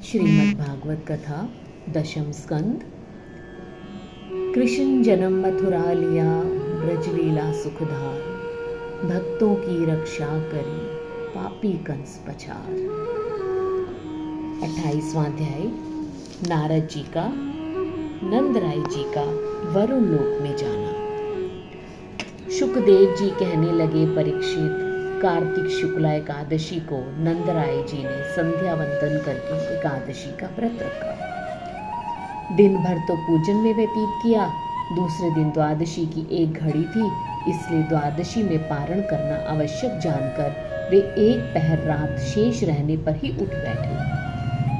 श्रीमद् भागवत कथा दशम स्कंद। कृष्ण जन्म मथुरा लिया, ब्रजलीला सुखधार, भक्तों की रक्षा करी, पापी कंस पछार। 28वां अध्याय। नारद जी का नंदराय जी का वरुण लोक में जाना। शुकदेव जी कहने लगे, परीक्षित, कार्तिक शुक्ला एकादशी को नंदराय जी ने संध्या वंदन करके एकादशी का व्रत रखा। दिन भर तो पूजन में व्यतीत किया। दूसरे दिन द्वादशी की एक घड़ी थी, इसलिए द्वादशी में पारण करना आवश्यक जानकर वे एक पहर रात शेष रहने पर ही उठ बैठे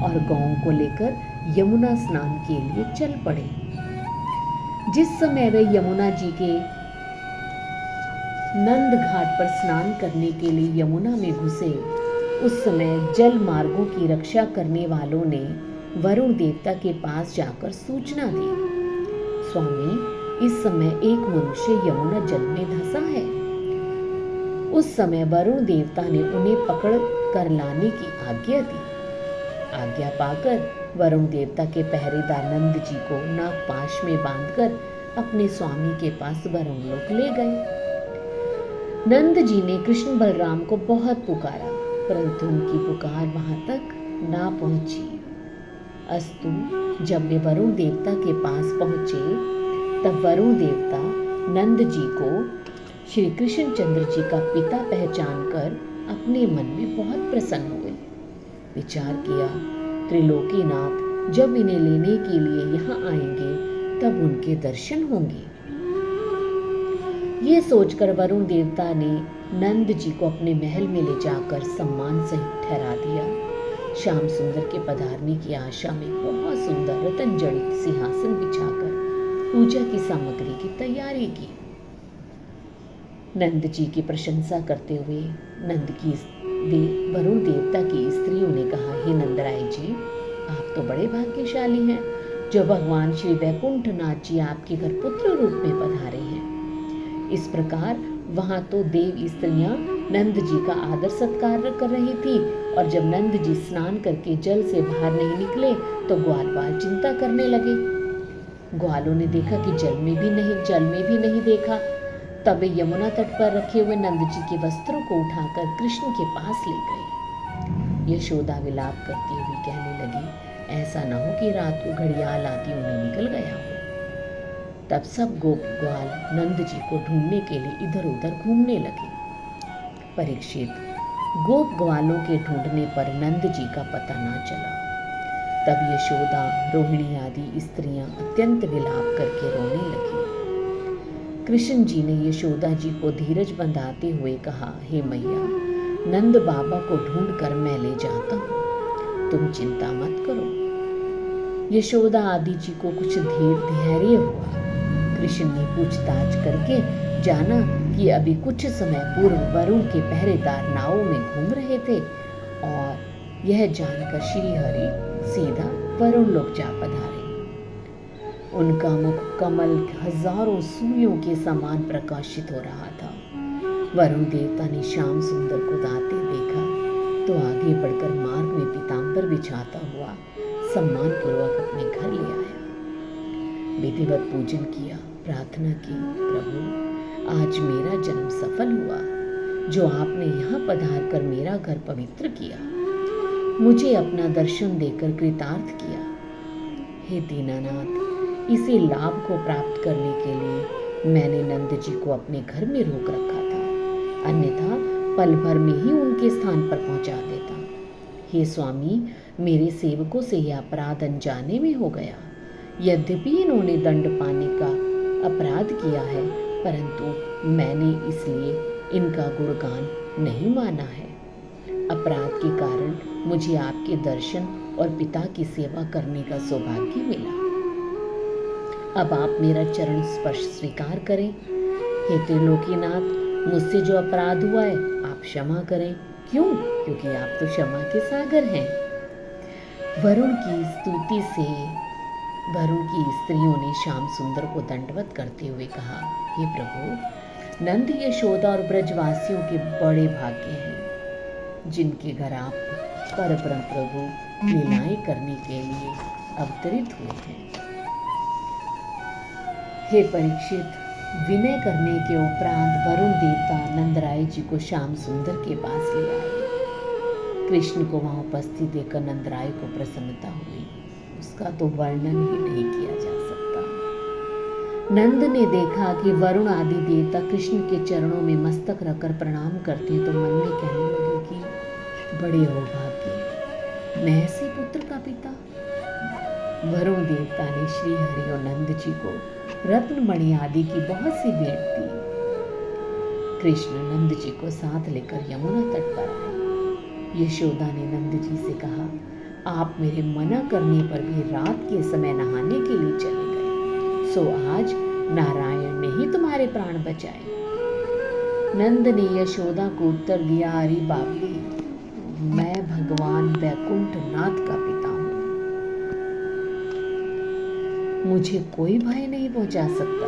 और गौओं को लेकर यमुना स्नान के लिए चल पड़े। जिस समय वे यमुना जी के नंद घाट पर स्नान करने के लिए यमुना में घुसे, उस समय जल मार्गों की रक्षा करने वालों ने वरुण देवता के पास जाकर सूचना दी, स्वामी, इस समय एक मनुष्य यमुना जल में धंसा है। उस समय वरुण देवता ने उन्हें पकड़ कर लाने की आज्ञा दी। आज्ञा पाकर वरुण देवता के पहरेदार नंद जी को नागपाश में बांधकर अपने स्वामी के पास वरुण लोक ले गए। नंद जी ने कृष्ण बलराम को बहुत पुकारा, परंतु उनकी पुकार वहां तक ना पहुंची। अस्तु, जब वे वरुण देवता के पास पहुंचे, तब वरुण देवता नंद जी को श्री कृष्ण चंद्र जी का पिता पहचानकर अपने मन में बहुत प्रसन्न हुए। विचार किया, त्रिलोकीनाथ जब इन्हें लेने के लिए यहाँ आएंगे, तब उनके दर्शन होंगे। ये सोचकर वरुण देवता ने नंद जी को अपने महल में ले जाकर सम्मान सहित ठहरा दिया। श्याम सुंदर के पधारने की आशा में बहुत सुंदर रतन जड़ित सिंहासन बिछाकर पूजा की सामग्री की तैयारी की। नंद जी की प्रशंसा करते हुए वरुण देवता की स्त्रियों ने कहा, हे नंदराय जी, आप तो बड़े भाग्यशाली हैं जो भगवान श्री वैकुंठनाथ जी आपके घर पुत्र रूप में पधारे हैं। इस प्रकार वहां तो देव स्त्रियां नंद जी का आदर सत्कार कर रही थी, और जब नंद जी स्नान करके जल से बाहर नहीं निकले तो ग्वाल बाल चिंता करने लगे। ग्वालों ने देखा कि जल में भी नहीं देखा। तब वे यमुना तट पर रखे हुए नंद जी के वस्त्रों को उठाकर कृष्ण के पास ले गए। यशोदा विलाप करती हुई कहने लगी, ऐसा न हो कि रात को घड़ियाल आदि उन्हें निकल गया हो। तब सब गोप ग्वाल नंद जी को ढूंढने के लिए इधर उधर घूमने लगे। परीक्षित, गोप ग्वालों के ढूंढने पर नंद जी का पता ना चला। तब यशोदा, रोहिणी आदि स्त्रियां अत्यंत विलाप करके रोने लगी। कृष्ण जी ने यशोदा जी को धीरज बंधाते हुए कहा, हे मैया, नंद बाबा को ढूंढकर मैं ले जाता हूँ, तुम चिंता मत करो। यशोदा आदि जी को कुछ धैर्य हुआ। कृष्ण ने पूछताछ करके जाना कि अभी कुछ समय पूर्व वरुण के पहरेदार नावों में घूम रहे थे, और यह जानकर श्री हरि सीधा वरुण लोक जा पधारे। उनका मुख कमल हजारों सूर्यों के समान प्रकाशित हो रहा था। वरुण देवता ने श्याम सुंदर को गाते देखा तो आगे बढ़कर मार्ग में पीतांबर बिछाता हुआ सम्मान पूर्वक अपने घर ले आया। विधिवत पूजन किया, प्रार्थना की, प्रभु, आज मेरा जन्म सफल हुआ, जो आपने यहाँ पधार कर मेरा घर पवित्र किया, मुझे अपना दर्शन देकर कृतार्थ किया। हे दीनानाथ, इसी लाभ को प्राप्त करने के लिए मैंने नंद जी को अपने घर में रोक रखा था, अन्यथा पल भर में ही उनके स्थान पर पहुंचा देता। हे स्वामी, मेरे सेवकों से यह अपराध अनजाने में हो गया। यद्यपि इन्होंने दंड पाने का अपराध किया है, परंतु मैंने इसलिए इनका गुणगान नहीं माना है। अपराध के कारण मुझे आपके दर्शन और पिता की सेवा करने का सौभाग्य मिला। अब आप मेरा चरण स्पर्श स्वीकार करें। हे त्रिलोकीनाथ, मुझसे जो अपराध हुआ है आप क्षमा करें। क्यों? क्योंकि आप तो क्षमा के सागर हैं। वरुण की स्तुति से वरुण की स्त्रियों ने श्याम सुंदर को दंडवत करते हुए कहा, हे प्रभु, नंद, यशोदा और ब्रजवासियों के बड़े भाग्य हैं जिनके घर आप परब्रह्म प्रभु लीलाएं करने के लिए अवतरित हुए हैं। हे परीक्षित, विनय करने के उपरांत वरुण देवता नंदराय जी को श्याम सुंदर के पास ले आए। कृष्ण को वहां उपस्थित देखकर नंदराय को प्रसन्नता हुई, उसका तो वर्णन ही नहीं किया जा सकता। नंद ने देखा कि वरुण आदि देवता कृष्ण के चरणों में मस्तक रखकर प्रणाम करते हैं, तो मन में कहने लगे कि बड़े अभागे, मैं ऐसे पुत्र का पिता। वरुण देवता ने श्री हरि और नंद जी को रत्न मणि आदि की बहुत सी भेंट दी। कृष्ण नंद जी को साथ लेकर यमुना तट पर आए। यशोदा ने नंद जी से कहा, आप मेरे मना करने पर भी रात के समय नहाने के लिए चले गए, सो आज नारायण ने ही तुम्हारे प्राण बचाए। नंद ने यशोदा को उत्तर दिया, अरे बाबली, मैं भगवान वैकुंठनाथ का पिता हूं, मुझे कोई भय नहीं पहुंचा सकता।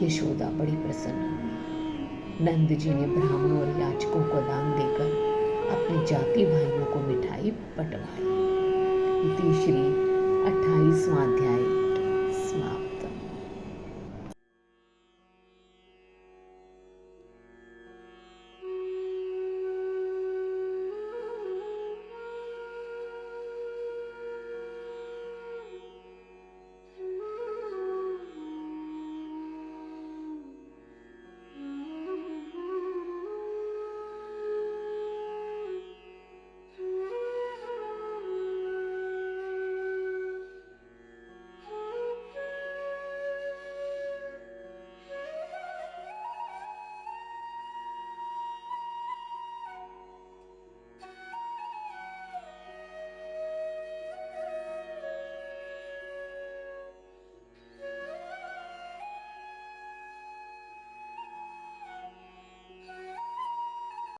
यशोदा बड़ी प्रसन्न हुई। नंद जी ने ब्राह्मणों और याचकों को दान देकर अपने जाति भाइयों को मिठाई बंटवाई। इति श्री 28वां अध्याय